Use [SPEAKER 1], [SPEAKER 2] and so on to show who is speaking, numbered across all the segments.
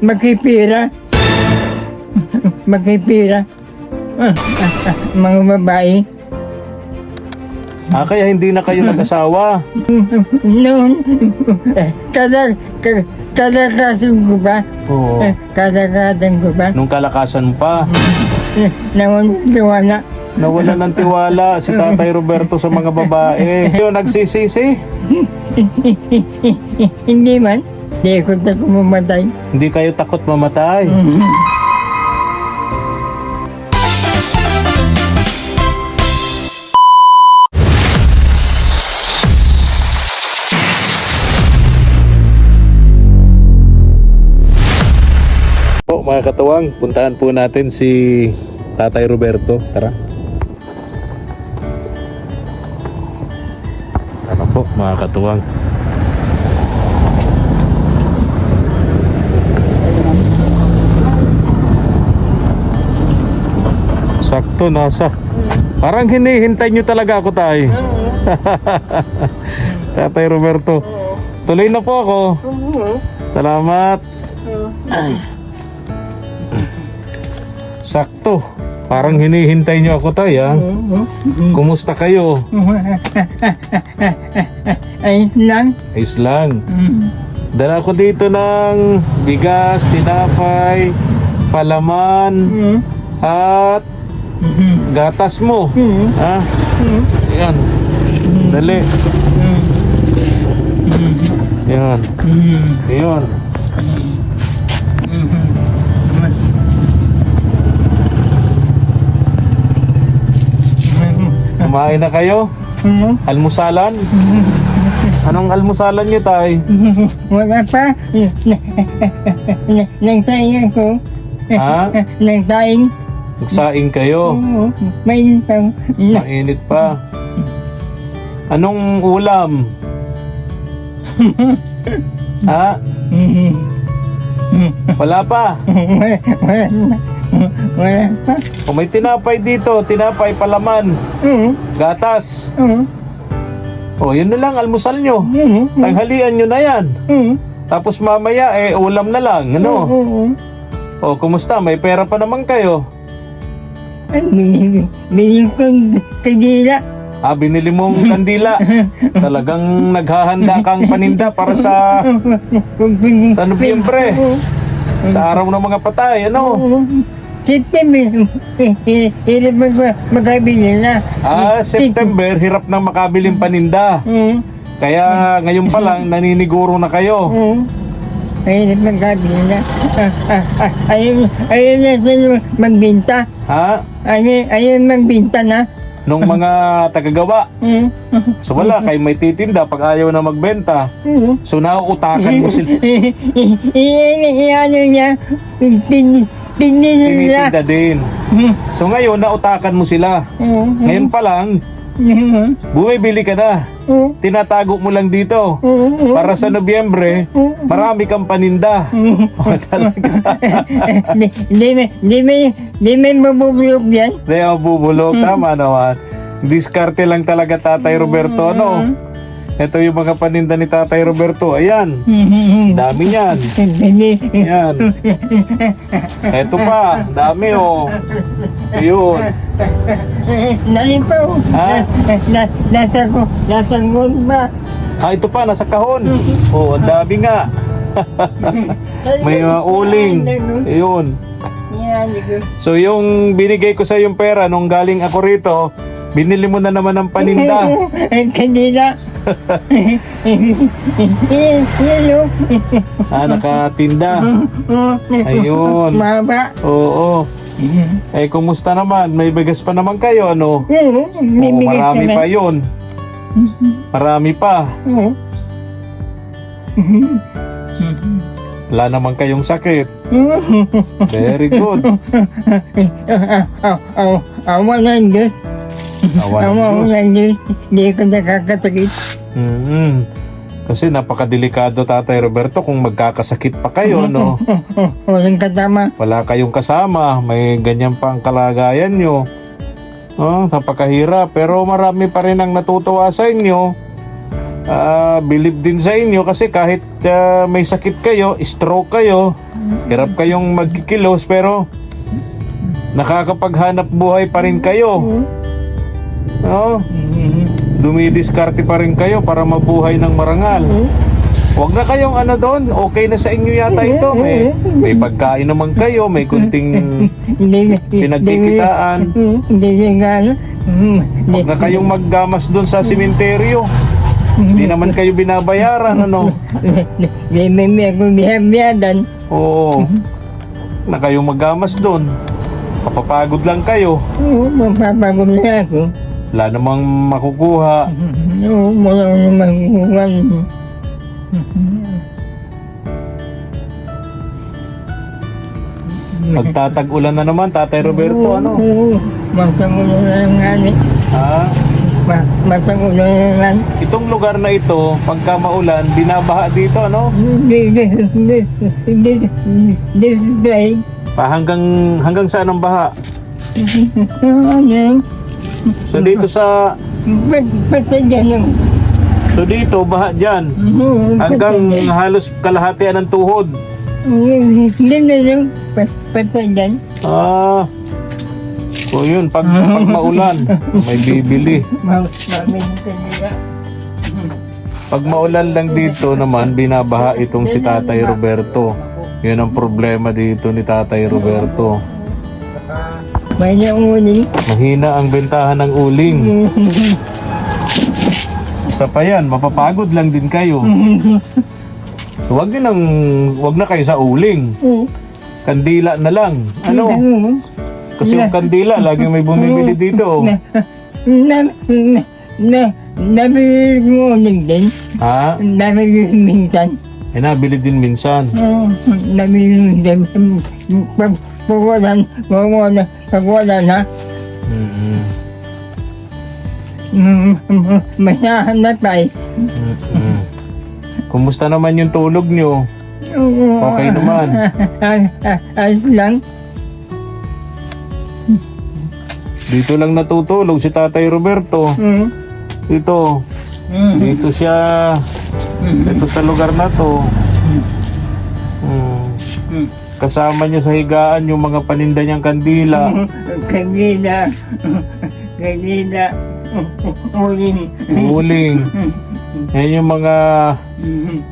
[SPEAKER 1] Makipira. Makipira. Mga babae.
[SPEAKER 2] Kaya hindi na kayo nag-asawa.
[SPEAKER 1] Noon, kalakasan ko ba?
[SPEAKER 2] Oo.
[SPEAKER 1] Kalakasan ko ba?
[SPEAKER 2] Nung kalakasan pa.
[SPEAKER 1] Noon, wala.
[SPEAKER 2] Nawala ng tiwala si Tatay Roberto sa mga babae. Yun, nagsisisi.
[SPEAKER 1] Hindi man. Hindi ko takot mamatay.
[SPEAKER 2] Hindi kayo takot mamatay. Po, mga katuwang, puntahan po natin si Tatay Roberto. Tara. Tara po, mga katuwang. Sakto, nasa. Parang hinihintay nyo talaga ako, Tay. Tatay Roberto. Tuloy na po ako. Salamat. Sakto. Parang hinihintay nyo ako, Tay, ha? Kumusta kayo?
[SPEAKER 1] Ayos lang.
[SPEAKER 2] Ayos lang. Dala ko dito ng bigas, tinapay, palaman, at gatas mo. Ha? Ayan. Dali. Ayan. Ayan. Kumain na kayo? Almusalan? Anong almusalan nyo, Tay?
[SPEAKER 1] Wala pa. Nagtaing ako.
[SPEAKER 2] Ha?
[SPEAKER 1] Nagtaing.
[SPEAKER 2] Nagsaing kayo?
[SPEAKER 1] May isang.
[SPEAKER 2] Mainit pa. Anong ulam? Ha? Wala pa.
[SPEAKER 1] Wala pa.
[SPEAKER 2] O may tinapay dito, tinapay, palaman, gatas. O yun na lang, almusal nyo. Tanghalian nyo na yan. Tapos mamaya, ulam na lang, ano? O, kumusta? May pera pa naman kayo.
[SPEAKER 1] Binili kong kandila.
[SPEAKER 2] Binili mong kandila. Talagang naghahanda kang paninda para sa Nobyembre. Sa araw ng mga patay, ano?
[SPEAKER 1] September, hirap magkabili na.
[SPEAKER 2] September, hirap nang makabiling paninda. Kaya ngayon pa lang, naniniguro na kayo.
[SPEAKER 1] Hirap magkabili na. Ayun na sila magbinta.
[SPEAKER 2] Ha?
[SPEAKER 1] Ayun magbinta na.
[SPEAKER 2] Nung mga tagagawa. So wala, kayo may titinda pag ayaw na magbenta. So nauutakan mo sila.
[SPEAKER 1] Ano niya, tinila.
[SPEAKER 2] Tinitinda din. So ngayon, nautakan mo sila. Ngayon pa lang, bumibili ka na. Tinatago mo lang dito. Para sa Nobyembre, marami kang paninda. Talaga.
[SPEAKER 1] Di may mabubulok yan.
[SPEAKER 2] Hindi ako bubulog. Tama naman. Diskarte lang talaga Tatay Roberto, no? Ito yung mga paninda ni Tatay Roberto. Ayan. Dami niyan. Ayan. Ito pa. Dami, oh. Ayun.
[SPEAKER 1] Nalipaw.
[SPEAKER 2] Ha?
[SPEAKER 1] Nasa ko ba?
[SPEAKER 2] Ito pa. Nasa kahon. Oh, ang dami nga. May mga uling. Ayun. So yung binigay ko sa yung pera nung galing ako rito, binili mo na naman ng paninda.
[SPEAKER 1] Kanina. Hello.
[SPEAKER 2] Nakatinda. Ayun.
[SPEAKER 1] Maba.
[SPEAKER 2] Oo. Kumusta naman? May bigas pa naman kayo, ano? Marami pa yun. Marami pa. Wala naman kayong sakit. Very good.
[SPEAKER 1] Awa ng Diyos.
[SPEAKER 2] Awa ng Diyos.
[SPEAKER 1] Hindi ko nakakatakit.
[SPEAKER 2] Kasi napakadelikado, Tatay Roberto, kung magkakasakit pa kayo, no?
[SPEAKER 1] Walang kasama.
[SPEAKER 2] Wala kayong kasama, may ganyan pa ang kalagayan nyo. Napakahirap, pero marami pa rin ang natutuwa sa inyo. Believe din sa inyo kasi kahit may sakit kayo, stroke kayo, hirap kayong magkikilos pero nakakapaghanap buhay pa rin kayo. No? Dumidiskarte pa rin kayo para mabuhay ng marangal. Huwag na kayong ano doon, okay na sa inyo yata ito. May pagkain naman kayo, may kunting pinagkikitaan. Huwag na kayong maggamas doon sa simenteryo. Hindi naman kayo binabayaran, ano?
[SPEAKER 1] May ako biyadan.
[SPEAKER 2] Oo. Huwag na kayong maggamas doon. Papapagod lang kayo.
[SPEAKER 1] Mapapagod na ako.
[SPEAKER 2] Wala namang makukuha.
[SPEAKER 1] Wala namang makukuha.
[SPEAKER 2] Magtatag-ulan na naman, Tatay Roberto, ano?
[SPEAKER 1] Magtagulan na lang nga.
[SPEAKER 2] Ha?
[SPEAKER 1] Magtagulan na lang.
[SPEAKER 2] Itong lugar na ito, pagka maulan, binabaha dito, ano? Hanggang saan ang baha? So dito So dito, baha dyan. Hanggang halos kalahatian ng tuhod.
[SPEAKER 1] Hindi na lang. Patay dyan.
[SPEAKER 2] So yun, pag maulan, may bibili. Pag maulan lang dito naman, binabaha itong si Tatay Roberto. Yun ang problema dito ni Tatay Roberto. Mahina ang bentahan ng uling. Isa pa yan, mapapagod lang din kayo. Huwag na kayo sa uling. Kandila na lang. Ano? Kasi yung kandila, laging may bumibili dito.
[SPEAKER 1] Nabili mo uling din.
[SPEAKER 2] Ha?
[SPEAKER 1] Nabili minsan.
[SPEAKER 2] Nabili din minsan.
[SPEAKER 1] Nabili din. Pagwala na. Masahan na tayo.
[SPEAKER 2] Kumusta naman yung tulog nyo? Okay naman.
[SPEAKER 1] Ayos lang.
[SPEAKER 2] Dito lang natutulog si Tatay Roberto. Dito. Dito siya. Dito sa lugar na to. Kasama niya sa higaan yung mga paninda niyang kandila.
[SPEAKER 1] Kandila.
[SPEAKER 2] Uling. Yan yung mga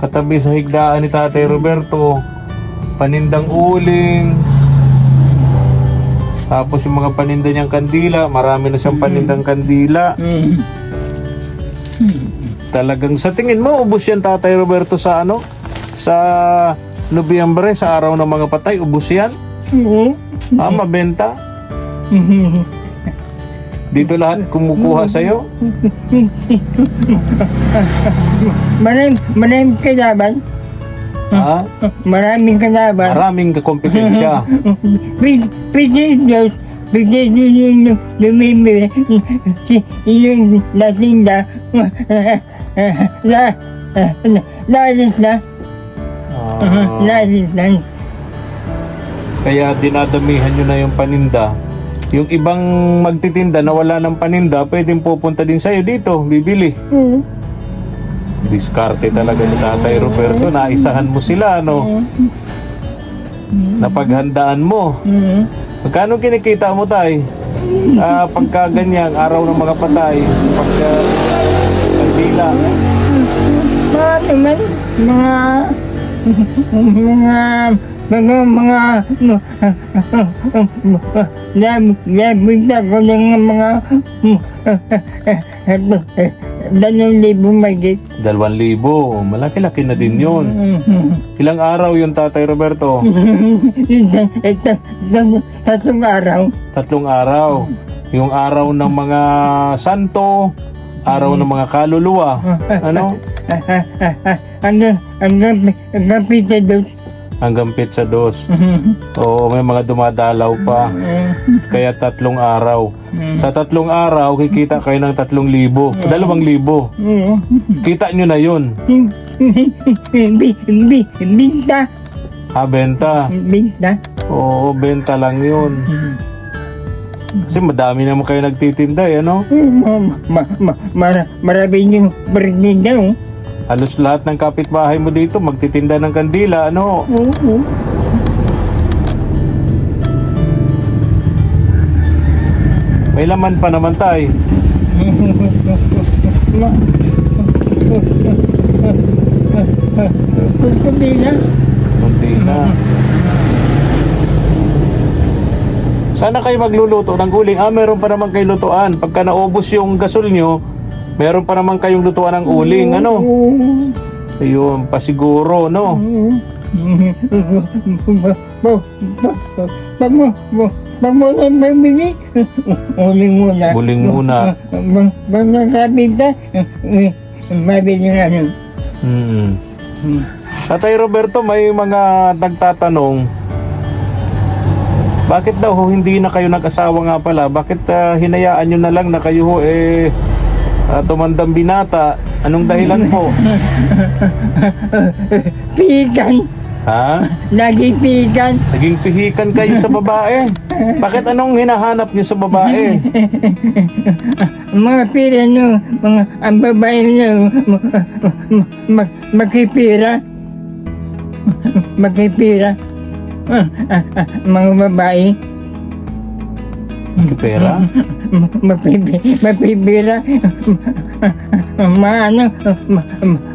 [SPEAKER 2] katabi sa higdaan ni Tatay Roberto. Panindang uling. Tapos yung mga paninda niyang kandila, marami na siyang panindang kandila. Talagang sa tingin mo, ubos yan Tatay Roberto sa ano? Sa Nobyembre, sa araw ng mga patay, ubos yan? Mabenta? Dito lahat kumukuha sa'yo?
[SPEAKER 1] Maraming kalaban.
[SPEAKER 2] Ha?
[SPEAKER 1] Maraming kalaban.
[SPEAKER 2] Maraming kakompetensya.
[SPEAKER 1] Pwede yung lumimili. Yung natinda. Lalis na. Lalis na.
[SPEAKER 2] Kaya dinadamihan nyo na yung paninda. Yung ibang magtitinda na wala ng paninda, pwedeng pupunta din sa'yo dito, bibili. Diskarte talaga ni Tatay Roberto. Naisahan mo sila, no? Napaghandaan mo. Magkano kinikita mo, Tay? Pagka ganyan, araw ng mga patay, sa pagkandila.
[SPEAKER 1] Mga labita ko ng mga 2,000 magit.
[SPEAKER 2] 2,000. Malaki-laki na din yun. Ilang araw yun, Tatay Roberto?
[SPEAKER 1] 3 araw.
[SPEAKER 2] 3 araw. Yung araw ng mga santo, araw ng mga kaluluwa. Ano?
[SPEAKER 1] Hanggang pita dos.
[SPEAKER 2] Hanggang pizza dos. Oo, may mga dumadalaw pa. Kaya 3 araw. Sa 3 araw, kikita kayo ng 3,000. 2,000. Kita nyo na yun.
[SPEAKER 1] Binta.
[SPEAKER 2] Benta.
[SPEAKER 1] Binta.
[SPEAKER 2] Oo, benta lang yun. Kasi madami naman kayo nagtitinda eh, ano?
[SPEAKER 1] Marami yung bertinda, oh.
[SPEAKER 2] Halos lahat ng kapitbahay mo dito magtitinda ng kandila, ano?
[SPEAKER 1] Oo.
[SPEAKER 2] May laman pa naman tay.
[SPEAKER 1] Sabi na.
[SPEAKER 2] Kunti na. Sana kayo magluluto ng uling. Meron pa naman kayo lutuan. Pagka naubos yung gasol nyo, meron pa naman kayong lutuan ng uling, ano? Ayun, pasiguro, no?
[SPEAKER 1] Pag mo na mamili, uling muna.
[SPEAKER 2] Uling muna.
[SPEAKER 1] Pag nakapita, mabili nga nun.
[SPEAKER 2] Tatay Roberto, may mga nagtatanong, bakit daw ho hindi na kayo nag-asawa nga pala? Bakit hinayaan nyo na lang na kayo ho tumandang binata? Anong dahilan po?
[SPEAKER 1] Pihikan.
[SPEAKER 2] Ha?
[SPEAKER 1] Lagi pihikan.
[SPEAKER 2] Naging pihikan kayo sa babae. Bakit anong hinahanap nyo sa babae?
[SPEAKER 1] Mga pira nyo, ang babae nyo, makipira. Makipira. Mga babae.
[SPEAKER 2] Pera?
[SPEAKER 1] Mapipira.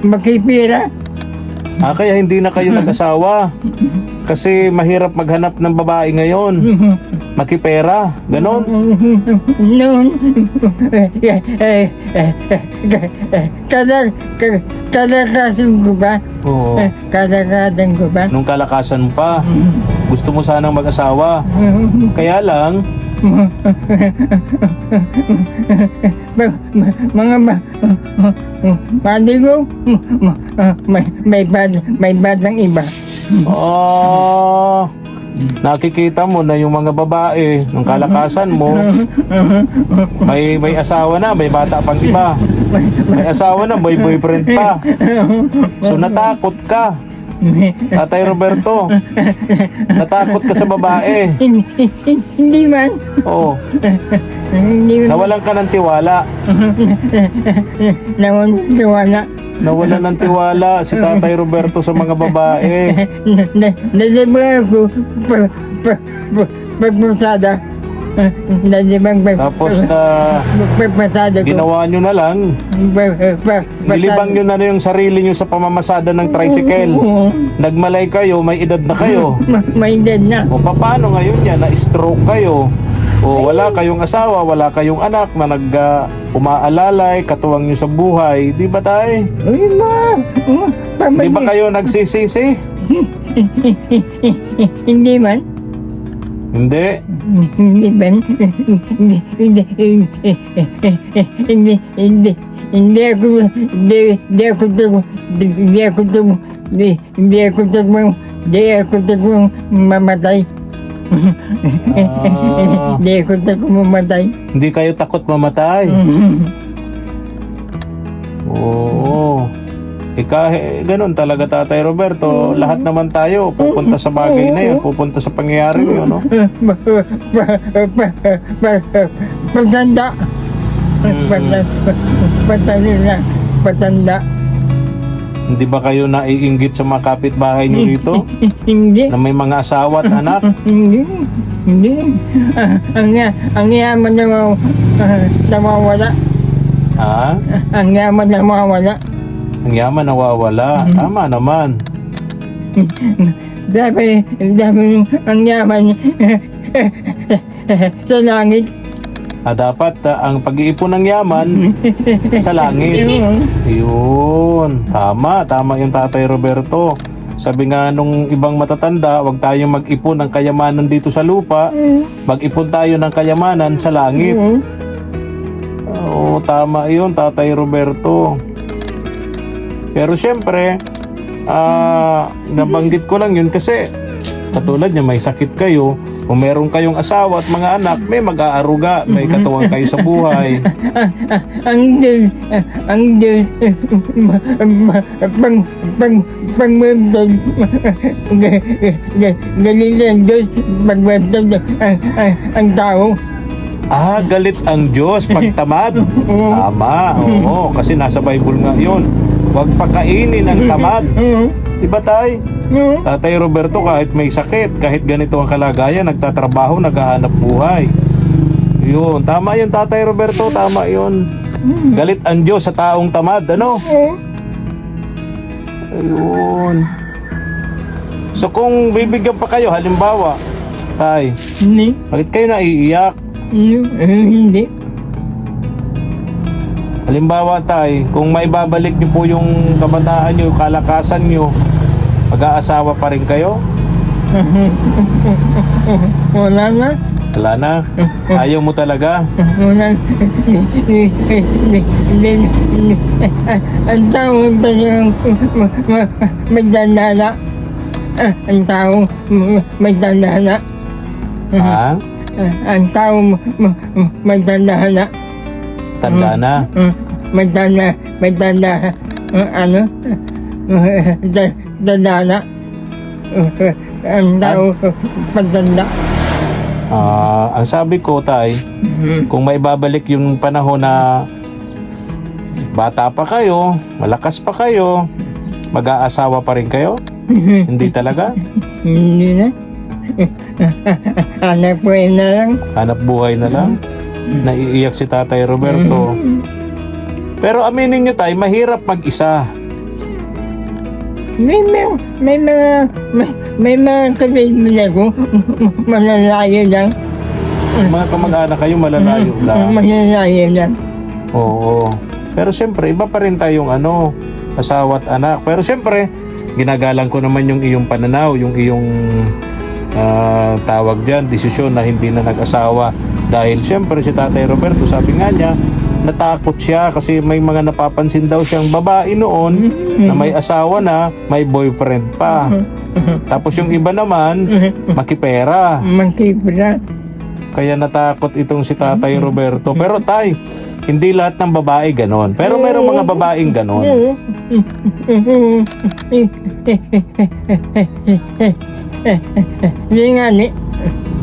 [SPEAKER 1] Makipira.
[SPEAKER 2] Kaya hindi na kayo nag-asawa. Kasi mahirap maghanap ng babae ngayon. Makipera, ganon.
[SPEAKER 1] Noon, kalakasan ko ba?
[SPEAKER 2] Oo.
[SPEAKER 1] Kalakasan ko ba?
[SPEAKER 2] Nung kalakasan mo pa, gusto mo sanang mag-asawa. Kaya lang,
[SPEAKER 1] mga pati ko, may batang iba.
[SPEAKER 2] nakikita mo na yung mga babae nung kalakasan mo, may asawa na, may bata pang iba. May asawa na, may boyfriend pa. So natakot ka. Tatay Roberto, natakot ka sa babae.
[SPEAKER 1] Hindi man.
[SPEAKER 2] Oo.
[SPEAKER 1] Hindi man.
[SPEAKER 2] Nawalan ka ng tiwala. Nawalan ng tiwala si Tatay Roberto sa mga babae.
[SPEAKER 1] Nalibang ako pagpasada.
[SPEAKER 2] Tapos ginawa nyo na lang, nilibang nyo na yung sarili nyo sa pamamasada ng tricycle. Nagmalay kayo, may edad na kayo.
[SPEAKER 1] May edad na.
[SPEAKER 2] O paano ngayon yan, na-stroke kayo? O wala kayong asawa, wala kayong anak na umaalalay, katuwang nyo sa buhay. Di ba tay?
[SPEAKER 1] Uy,
[SPEAKER 2] Di ba kayo nagsisisi?
[SPEAKER 1] Hindi man.
[SPEAKER 2] Hindi.
[SPEAKER 1] Hindi man. Hindi ako mamatay. Hindi ako takot mamatay.
[SPEAKER 2] Hindi kayo takot mamatay? Oo. Ganun talaga Tatay Roberto. Lahat naman tayo pupunta sa bagay na yun, pupunta sa pangyayari yun, no?
[SPEAKER 1] Patanda. Patanda.
[SPEAKER 2] Hindi ba kayo naiinggit sa mga kapitbahay nyo dito?
[SPEAKER 1] Hindi.
[SPEAKER 2] Na may mga asawa at anak?
[SPEAKER 1] Hindi. Ang yaman na nawawala.
[SPEAKER 2] Ha?
[SPEAKER 1] Ang yaman na mawawala.
[SPEAKER 2] Ang yaman nawawala. Tama naman.
[SPEAKER 1] Dapat ang yaman sa langit.
[SPEAKER 2] Dapat ang pag-iipon ng yaman sa langit. Yun. Tama yung Tatay Roberto. Sabi nga nung ibang matatanda, wag tayong mag-ipon ng kayamanan dito sa lupa. Mag-ipon tayo ng kayamanan sa langit. Oo, tama yun Tatay Roberto. Pero syempre, nabanggit ko lang yun kasi katulad niya may sakit kayo, kung meron kayong asawa at mga anak, may mag-aaruga, may katuwang kayo sa buhay.
[SPEAKER 1] Ang Diyos, pagmamtag, galing ang Diyos, pagmamtag ang tao.
[SPEAKER 2] Galit ang Diyos pag tamad. Tama, oo. Kasi nasa Bible nga yun. Huwag pakainin ang tamad. Diba tay? Tatay Roberto kahit may sakit, kahit ganito ang kalagayan, nagtatrabaho, naghahanap buhay. Yun, tama yun Tatay Roberto, tama yun. Galit ang Diyos sa taong tamad, ano? Ayun. So kung bibigyan pa kayo, halimbawa, tay,
[SPEAKER 1] Hindi.
[SPEAKER 2] bakit kayo naiiyak?
[SPEAKER 1] Hindi.
[SPEAKER 2] Halimbawa tay, kung maibabalik niyo po yung kabataan niyo, yung kalakasan niyo, mag-aasawa pa rin kayo?
[SPEAKER 1] Wala na.
[SPEAKER 2] Wala na? Ayaw mo talaga?
[SPEAKER 1] Wala. Ang tao magdandana. Ang tao magdandana.
[SPEAKER 2] Ha?
[SPEAKER 1] Ang tao magdandana.
[SPEAKER 2] Tanda na?
[SPEAKER 1] Magdanda. Ano? Dandana. Ang tao magdanda.
[SPEAKER 2] Ang sabi ko tay, kung maibabalik yung panahon na bata pa kayo, malakas pa kayo, mag-aasawa pa rin kayo? Hindi talaga?
[SPEAKER 1] Hindi na. Anak po na lang.
[SPEAKER 2] Hanap buhay na lang? Naiiyak si Tatay Roberto. Pero aminin nyo tay, mahirap mag-isa.
[SPEAKER 1] May mga kaibigan ako, malalayo lang.
[SPEAKER 2] Mga kamag-anak kayo malalayo lang.
[SPEAKER 1] Malalayo lang.
[SPEAKER 2] Oo. Pero siyempre, iba pa rin tayong asawa at anak. Pero siyempre, ginagalang ko naman yung iyong pananaw, yung iyong tawag dyan, desisyon na hindi na nag-asawa. Dahil siyempre si Tatay Roberto, sabi nga niya, natakot siya kasi may mga napapansin daw siyang babae noon na may asawa na, may boyfriend pa. Tapos yung iba naman, makipera.
[SPEAKER 1] Makipera.
[SPEAKER 2] Kaya natakot itong si Tatay Roberto. Pero tay, hindi lahat ng babae ganon. Pero mayroong mga babaeng ganon.
[SPEAKER 1] Hindi nga ni.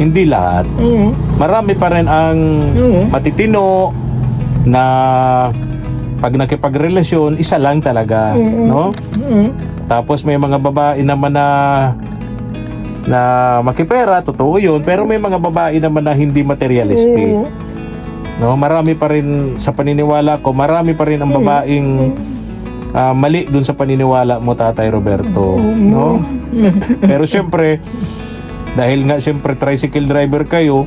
[SPEAKER 2] Hindi lahat. Marami pa rin ang matitino na pag nakipagrelasyon, isa lang talaga, no? Tapos may mga babae naman na makipera, totoo yun, pero may mga babae naman na hindi materialistic. No, marami pa rin sa paniniwala ko, marami pa rin ang babaeng mali dun sa paniniwala mo, Tatay Roberto, no? Pero syempre, dahil nga syempre tricycle driver kayo,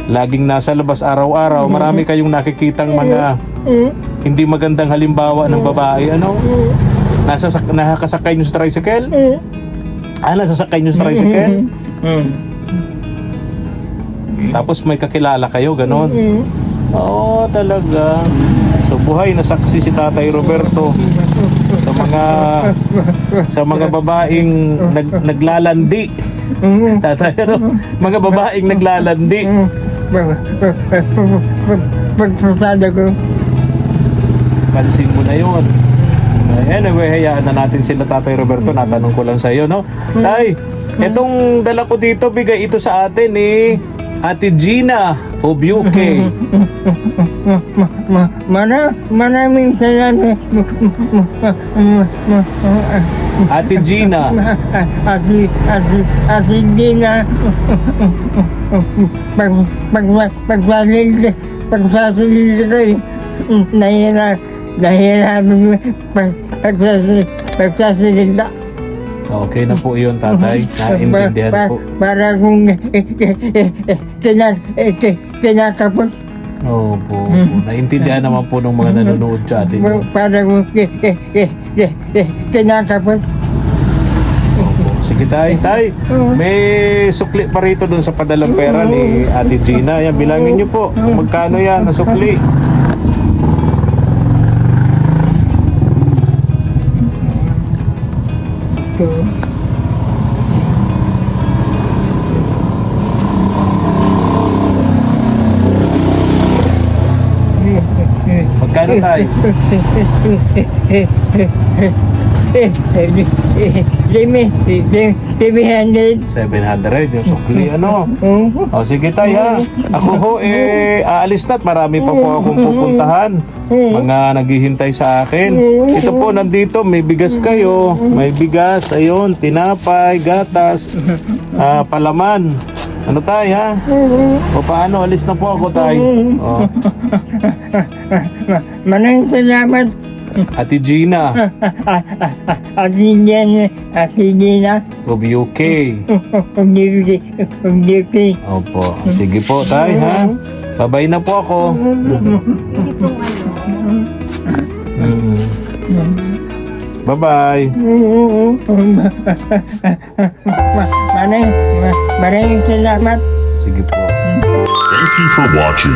[SPEAKER 2] laging nasa labas araw-araw, marami kayong nakikitang mga hindi magandang halimbawa ng babae, nakakasakay nyo sa tricycle? Nasasakay nyo sa tricycle? Tapos may kakilala kayo, ganon? Oo, talaga. So buhay na saksi si Tatay Roberto sa mga babaeng naglalandi. Tatay, mga babaeng naglalandi.
[SPEAKER 1] Pagpasada ko.
[SPEAKER 2] Pansin mo na yun. Anyway, hayaan na natin sila, Tatay Roberto. Natanong ko lang sa iyo, no? Tay, itong dala ko dito, bigay ito sa atin ni Ate Gina of UK.
[SPEAKER 1] Maraming salamat.
[SPEAKER 2] Ate Gina.
[SPEAKER 1] Ate Gina. Pagsasalita ko, nahihirapan pagsasalita.
[SPEAKER 2] Okay na po yun, Tatay. Naintindihan po.
[SPEAKER 1] Para kung tinatapos.
[SPEAKER 2] Opo. Naintindihan naman po ng mga nanonood sa atin.
[SPEAKER 1] Para kung tinatapos.
[SPEAKER 2] Opo. Sige, Tay. Tay, may sukli pa rito dun sa padalang pera ni Ate Gina. Yan, bilangin niyo po kung magkano yan na sukli. Magkano, Tay?
[SPEAKER 1] 700.
[SPEAKER 2] 700 yung sukli, ano? O sige tay ha. Ako ho, aalis na at marami pa po akong pupuntahan. Mga naghihintay sa akin. Ito po, nandito, may bigas kayo. May bigas, ayun, tinapay, gatas, palaman. Ano tay ha? O paano, alis na po ako tay. O,
[SPEAKER 1] Maraming salamat.
[SPEAKER 2] Ate Gina
[SPEAKER 1] At hindi na.
[SPEAKER 2] of UK.
[SPEAKER 1] Hindi.
[SPEAKER 2] Opo, sige po tay ha. Babay na po ako. Bye-bye.
[SPEAKER 1] Maraming salamat.
[SPEAKER 2] Sige po.
[SPEAKER 3] Thank you for watching.